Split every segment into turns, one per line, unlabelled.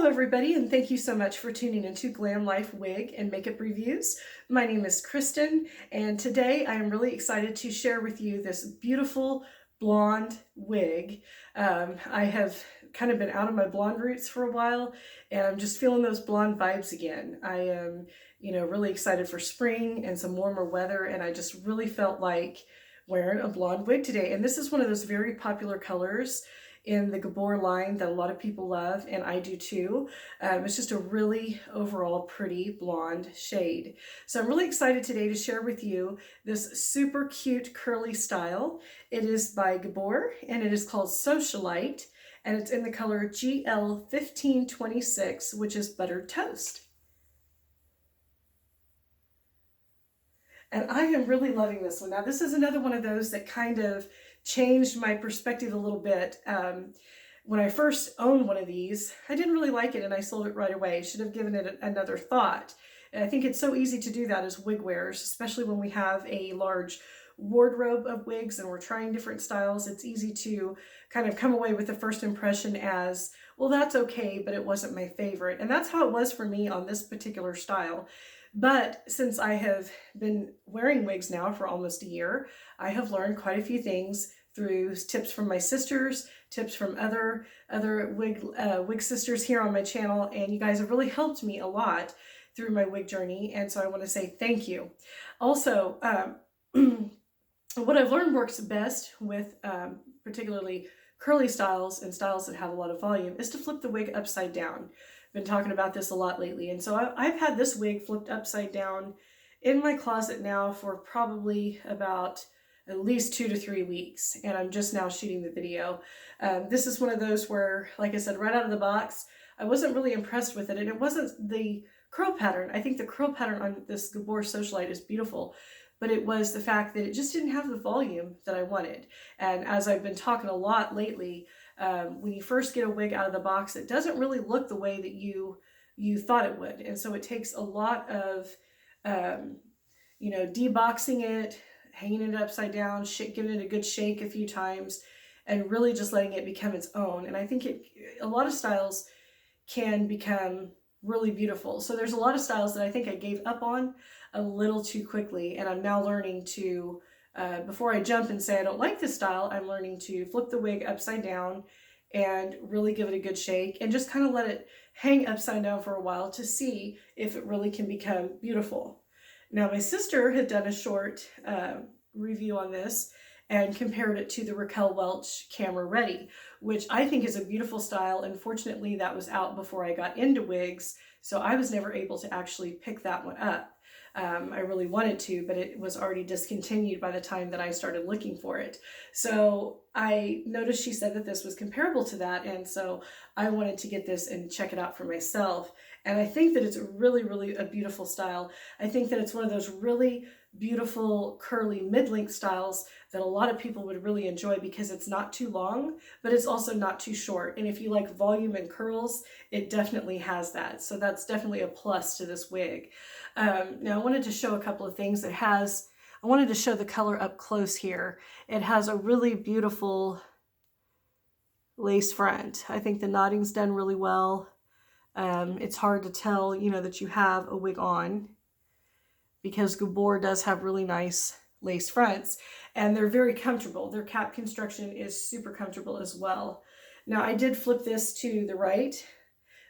Hello everybody, and thank you so much for tuning into Glam Life Wig and Makeup Reviews. My name is Kristen, and today I am really excited to share with you this beautiful blonde wig. I have kind of been out of my blonde roots for a while, and I'm just feeling those blonde vibes again. I am, really excited for spring and some warmer weather, and I just really felt like wearing a blonde wig today. And this is one of those very popular colors in the Gabor line that a lot of people love, and I do too. It's just a really overall pretty blonde shade. So I'm really excited today to share with you this super cute curly style. It is by Gabor, and it is called Socialite, and it's in the color GL1526, which is buttered toast. And I am really loving this one. Now, this is another one of those that kind of changed my perspective a little bit. When I first owned one of these, I didn't really like it and I sold it right away. Should have given it another thought. And I think it's so easy to do that as wig wearers, especially when we have a large wardrobe of wigs and we're trying different styles. It's easy to kind of come away with the first impression as, well, that's okay, but it wasn't my favorite. And that's how it was for me on this particular style. But since I have been wearing wigs now for almost a year, I have learned quite a few things through tips from my sisters, tips from other wig sisters here on my channel, and you guys have really helped me a lot through my wig journey, and so I want to say thank you. Also, what I've learned works best with particularly curly styles and styles that have a lot of volume is to flip the wig upside down. Been talking about this a lot lately, and so I've had this wig flipped upside down in my closet now for probably about at least 2 to 3 weeks, and I'm just now shooting the video. This is one of those where, like I said, right out of the box, I wasn't really impressed with it, and it wasn't the curl pattern. I think the curl pattern on this Gabor Socialite is beautiful, but it was the fact that it just didn't have the volume that I wanted. And as I've been talking a lot lately, when you first get a wig out of the box, it doesn't really look the way that you thought it would. And so it takes a lot of, deboxing it, hanging it upside down, giving it a good shake a few times, and really just letting it become its own. And I think a lot of styles can become really beautiful. So there's a lot of styles that I think I gave up on a little too quickly, and I'm now learning to before I jump and say I don't like this style, I'm learning to flip the wig upside down and really give it a good shake and just kind of let it hang upside down for a while to see if it really can become beautiful. Now, my sister had done a short review on this and compared it to the Raquel Welch Camera Ready, which I think is a beautiful style. Unfortunately, that was out before I got into wigs, so I was never able to actually pick that one up. I really wanted to, but it was already discontinued by the time that I started looking for it. So I noticed she said that this was comparable to that, and so I wanted to get this and check it out for myself. And I think that it's really, really a beautiful style. I think that it's one of those really beautiful curly mid-length styles that a lot of people would really enjoy because it's not too long, but it's also not too short. And if you like volume and curls, it definitely has that. So that's definitely a plus to this wig. Now I wanted to show a couple of things. I wanted to show the color up close here. It has a really beautiful lace front. I think the knotting's done really well. It's hard to tell, that you have a wig on because Gabor does have really nice lace fronts, and they're very comfortable. Their cap construction is super comfortable as well. Now, I did flip this to the right.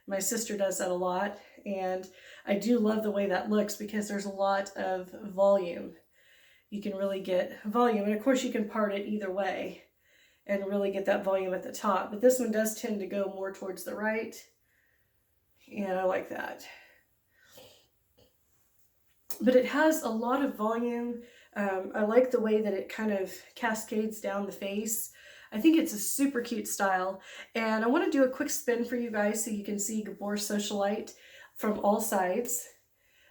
My sister does that a lot, and I do love the way that looks because there's a lot of volume. You can really get volume, and of course you can part it either way and really get that volume at the top, but this one does tend to go more towards the right, and I like that. But it has a lot of volume. I like the way that it kind of cascades down the face. I think it's a super cute style, and I want to do a quick spin for you guys so you can see Gabor Socialite from all sides.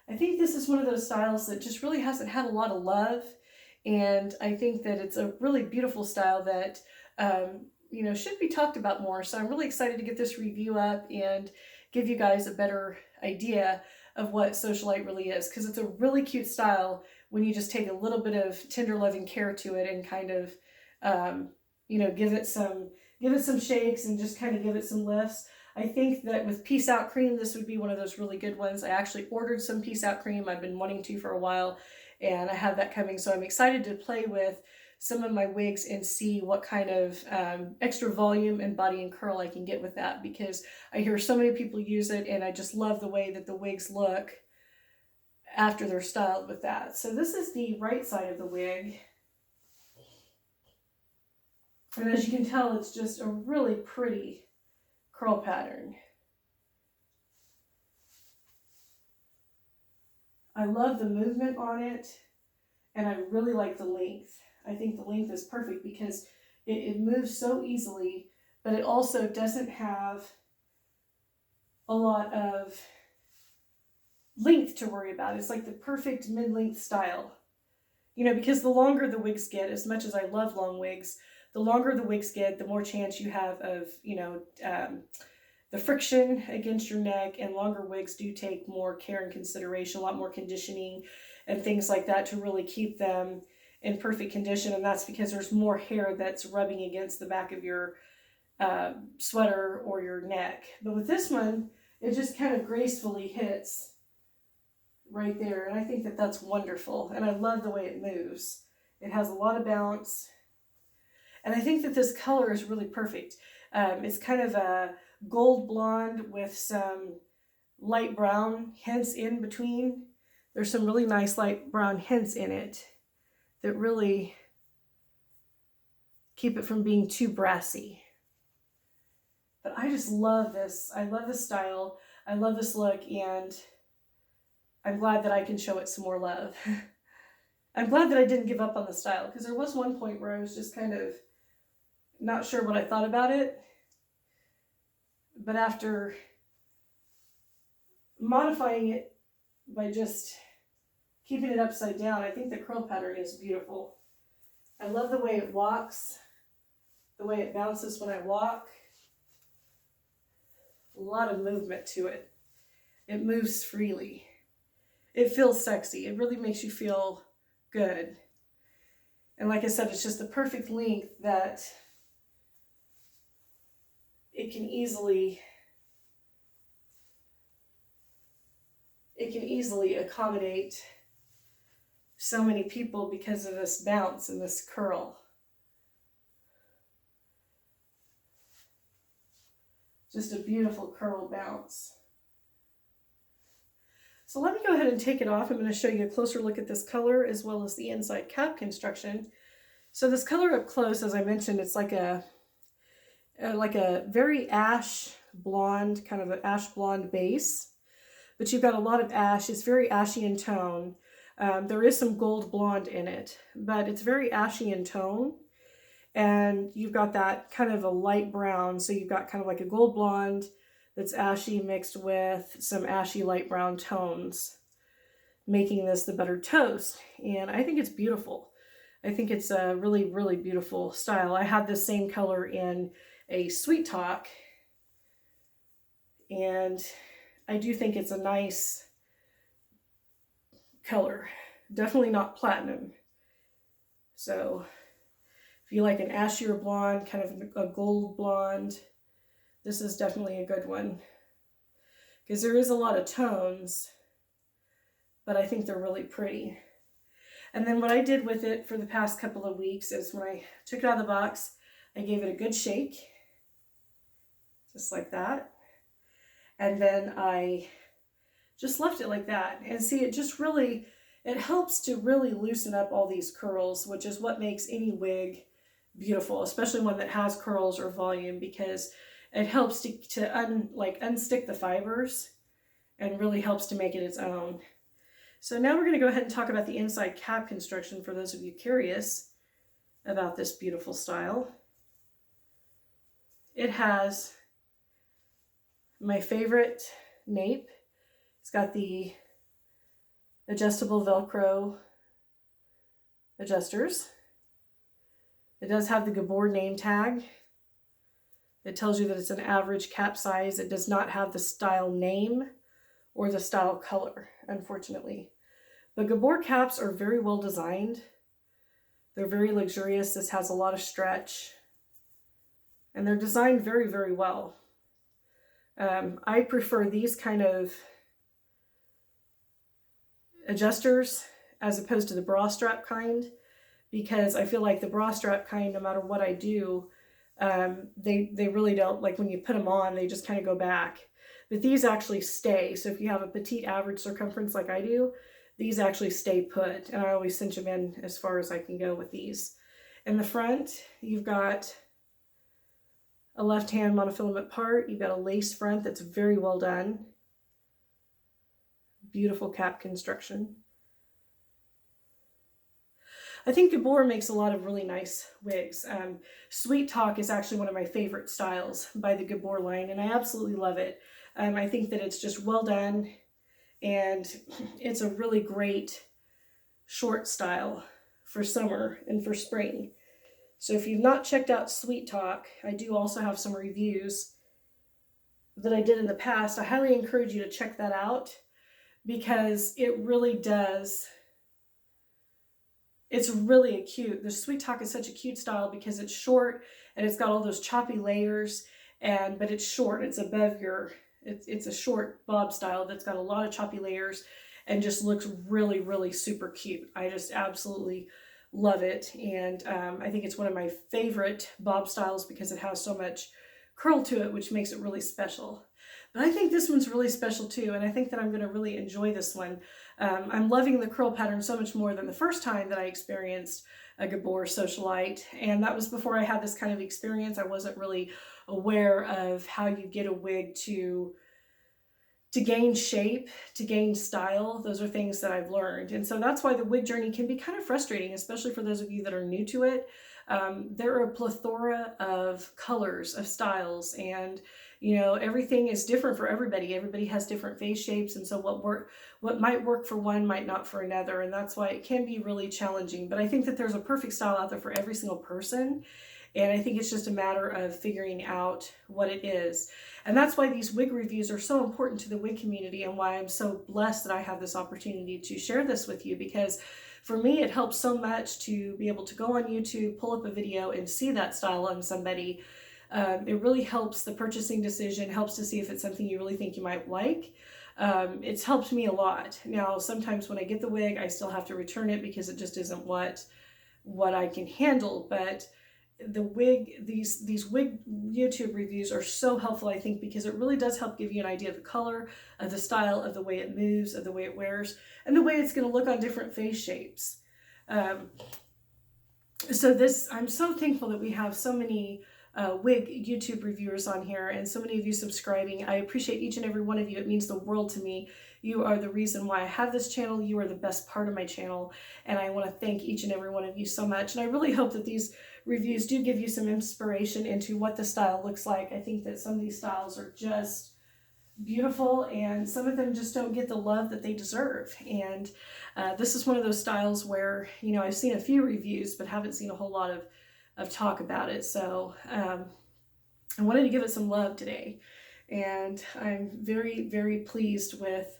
I think this is one of those styles that just really hasn't had a lot of love, and I think that it's a really beautiful style that should be talked about more. So I'm really excited to get this review up and give you guys a better idea of what Socialite really is, because it's a really cute style when you just take a little bit of tender loving care to it and kind of give it some shakes and just kind of give it some lifts. I think that with Peace Out cream, this would be one of those really good ones. I actually ordered some Peace Out cream. I've been wanting to for a while, and I have that coming. So I'm excited to play with some of my wigs and see what kind of extra volume and body and curl I can get with that, because I hear so many people use it, and I just love the way that the wigs look after they're styled with that. So this is the right side of the wig. And as you can tell, it's just a really pretty curl pattern. I love the movement on it, and I really like the length. I think the length is perfect because it moves so easily, but it also doesn't have a lot of length to worry about. It's like the perfect mid-length style. You know, because the longer the wigs get, as much as I love long wigs, the longer the wigs get, the more chance you have of, you know, the friction against your neck, and longer wigs do take more care and consideration, a lot more conditioning and things like that to really keep them in perfect condition. And that's because there's more hair that's rubbing against the back of your sweater or your neck. But with this one, it just kind of gracefully hits right there. And I think that that's wonderful. And I love the way it moves. It has a lot of bounce. And I think that this color is really perfect. It's kind of a gold blonde with some light brown hints in between. There's some really nice light brown hints in it that really keep it from being too brassy. But I just love this. I love this style. I love this look, and I'm glad that I can show it some more love. I'm glad that I didn't give up on the style, because there was one point where I was just kind of not sure what I thought about it. But after modifying it by just keeping it upside down, I think the curl pattern is beautiful. I love the way it walks, the way it bounces when I walk. A lot of movement to it. It moves freely. It feels sexy. It really makes you feel good. And like I said, it's just the perfect length that it can easily accommodate so many people because of this bounce and this curl. Just a beautiful curl bounce. So let me go ahead and take it off. I'm going to show you a closer look at this color as well as the inside cap construction. So this color up close, as I mentioned, it's like a very ash blonde, kind of an ash blonde base, but you've got a lot of ash. It's very ashy in tone. There is some gold blonde in it, but it's very ashy in tone. And you've got that kind of a light brown. So you've got kind of like a gold blonde that's ashy mixed with some ashy light brown tones, making this the buttered toast. And I think it's beautiful. I think it's a really, really beautiful style. I have the same color in a Sweet Talk, and I do think it's a nice color. Definitely not platinum. So if you like an ashier blonde, kind of a gold blonde, this is definitely a good one, because there is a lot of tones, but I think they're really pretty. And then what I did with it for the past couple of weeks is when I took it out of the box, I gave it a good shake, just like that. And then I just left it like that. And see, it just really, it helps to really loosen up all these curls, which is what makes any wig beautiful, especially one that has curls or volume, because it helps to unstick the fibers and really helps to make it its own. So now we're going to go ahead and talk about the inside cap construction for those of you curious about this beautiful style. It has my favorite nape. It's got the adjustable Velcro adjusters. It does have the Gabor name tag. It tells you that it's an average cap size. It does not have the style name or the style color, unfortunately. But Gabor caps are very well designed. They're very luxurious. This has a lot of stretch. And they're designed very, very well. I prefer these kind of adjusters as opposed to the bra strap kind, because I feel like the bra strap kind, no matter what I do, they really don't, like when you put them on, they just kind of go back. But these actually stay. So if you have a petite average circumference like I do, these actually stay put. And I always cinch them in as far as I can go with these. In the front, you've got a left-hand monofilament part. You've got a lace front that's very well done. Beautiful cap construction. I think Gabor makes a lot of really nice wigs. Sweet Talk is actually one of my favorite styles by the Gabor line, and I absolutely love it. I think that it's just well done, and it's a really great short style for summer and for spring. So if you've not checked out Sweet Talk, I do also have some reviews that I did in the past. I highly encourage you to check that out, because it really does. It's really cute. The Sweet Talk is such a cute style because it's short and it's got all those choppy layers, but it's short. It's above your, it's a short bob style that's got a lot of choppy layers and just looks really, really super cute. I just absolutely love it. And I think it's one of my favorite bob styles because it has so much curl to it, which makes it really special. But I think this one's really special too, and I think that I'm going to really enjoy this one. I'm loving the curl pattern so much more than the first time that I experienced a Gabor Socialite, and that was before I had this kind of experience. I wasn't really aware of how you get a wig to gain shape, to gain style. Those are things that I've learned, and so that's why the wig journey can be kind of frustrating, especially for those of you that are new to it. There are a plethora of colors, of styles, and you know, everything is different for everybody. Everybody has different face shapes, and so what might work for one might not for another, and that's why it can be really challenging. But I think that there's a perfect style out there for every single person, and I think it's just a matter of figuring out what it is. And that's why these wig reviews are so important to the wig community, and why I'm so blessed that I have this opportunity to share this with you, because for me, it helps so much to be able to go on YouTube, pull up a video, and see that style on somebody. It really helps the purchasing decision, helps to see if it's something you really think you might like. It's helped me a lot. Now, sometimes when I get the wig, I still have to return it because it just isn't what I can handle. But the wig, these wig YouTube reviews are so helpful, I think, because it really does help give you an idea of the color, of the style, of the way it moves, of the way it wears, and the way it's going to look on different face shapes. So I'm so thankful that we have so many wig YouTube reviewers on here, and so many of you subscribing. I appreciate each and every one of you. It means the world to me. You are the reason why I have this channel. You are the best part of my channel, and I want to thank each and every one of you so much. And I really hope that these reviews do give you some inspiration into what the style looks like. I think that some of these styles are just beautiful, and some of them just don't get the love that they deserve. And this is one of those styles where, you know, I've seen a few reviews but haven't seen a whole lot of talk about it. So I wanted to give it some love today, and I'm very, very pleased with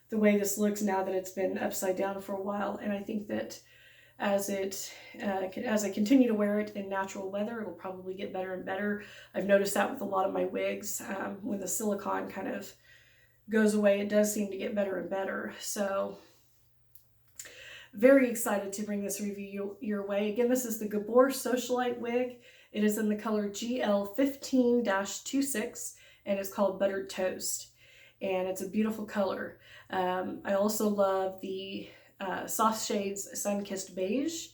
the way this looks now that it's been upside down for a while. And I think that as I continue to wear it in natural weather, it'll probably get better and better. I've noticed that with a lot of my wigs. When the silicone kind of goes away, it does seem to get better and better. So very excited to bring this review your way. Again, this is the Gabor Socialite wig. It is in the color GL15-26, and it's called Buttered Toast. And it's a beautiful color. I also love the soft shades Sun-Kissed Beige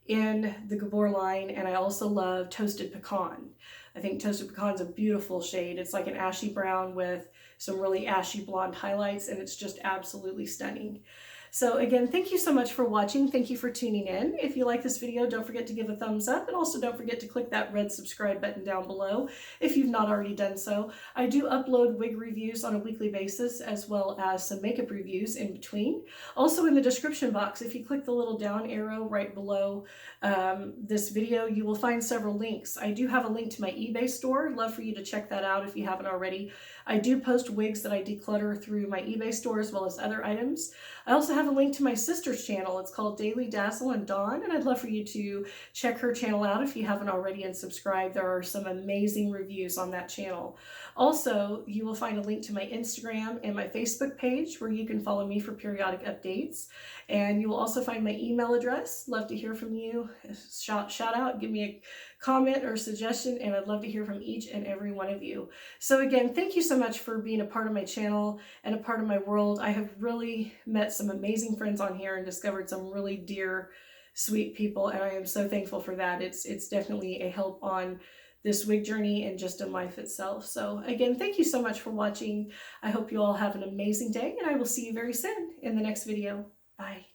in the Gabor line, and I also love Toasted Pecan. I think Toasted Pecan is a beautiful shade. It's like an ashy brown with some really ashy blonde highlights, and it's just absolutely stunning. So again, thank you so much for watching. Thank you for tuning in. If you like this video, don't forget to give a thumbs up, and also don't forget to click that red subscribe button down below if you've not already done so. I do upload wig reviews on a weekly basis, as well as some makeup reviews in between. Also in the description box, if you click the little down arrow right below this video, you will find several links. I do have a link to my eBay store. Love for you to check that out if you haven't already. I do post wigs that I declutter through my eBay store as well as other items. I also have a link to my sister's channel. It's called Daily Dazzle and Dawn, and I'd love for you to check her channel out if you haven't already and subscribe. There are some amazing reviews on that channel. Also, you will find a link to my Instagram and my Facebook page where you can follow me for periodic updates. And you will also find my email address. Love to hear from you. Shout out, give me a comment or suggestion, and I'd love to hear from each and every one of you. So again, thank you so much for being a part of my channel and a part of my world. I have really met some amazing friends on here and discovered some really dear, sweet people, and I am so thankful for that. It's definitely a help on this wig journey and just in life itself. So again, thank you so much for watching. I hope you all have an amazing day, and I will see you very soon in the next video. Bye.